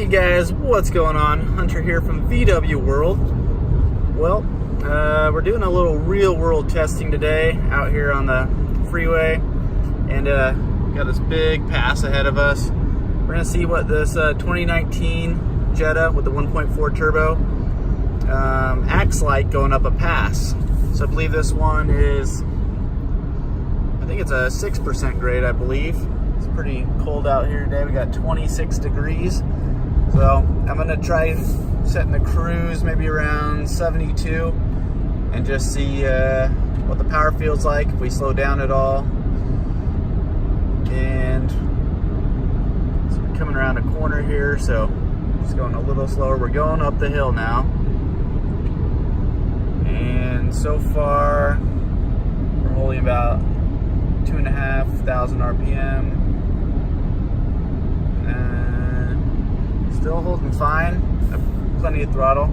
guys, what's going on? Hunter here from VW World. Well, we're doing a little real-world testing today out here on the freeway, and got this big pass ahead of us. We're gonna see what this 2019 Jetta with the 1.4 turbo acts like going up a pass. So I believe this one is, I think it's a 6% grade, I believe. It's pretty cold out here today. We got 26 degrees. So I'm gonna try setting the cruise maybe around 72 and just see what the power feels like if we slow down at all. And so we're coming around a corner here, so just going a little slower. We're going up the hill now. And so far, we're holding about 2,500 RPM. Still holding fine. Plenty of throttle.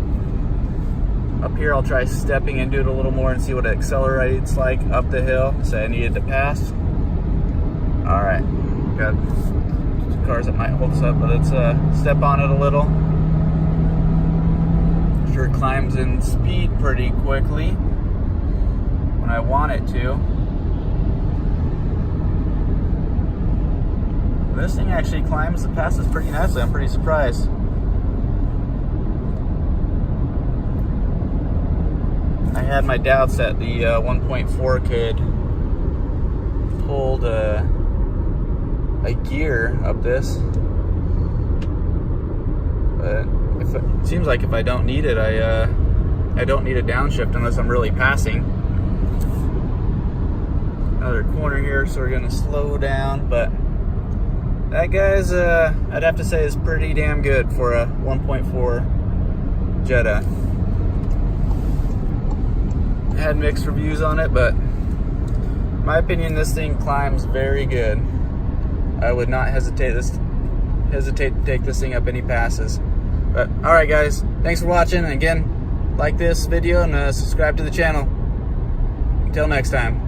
Up here, I'll try stepping into it a little more and see what it accelerates like up the hill. So I needed to pass. All right, got two cars that might hold us up, but let's step on it a little. Sure, it climbs in speed pretty quickly when I want it to. This thing actually climbs the passes pretty nicely. I'm pretty surprised. I had my doubts that the 1.4 could hold a gear up this, but it seems like if I don't need it, I don't need a downshift unless I'm really passing. Another corner here, so we're gonna slow down, but that, guys, I'd have to say is pretty damn good for a 1.4 Jetta. I had mixed reviews on it, but in my opinion, this thing climbs very good. I would not hesitate to take this thing up any passes. But all right, guys, thanks for watching. And again, like this video and subscribe to the channel. Until next time.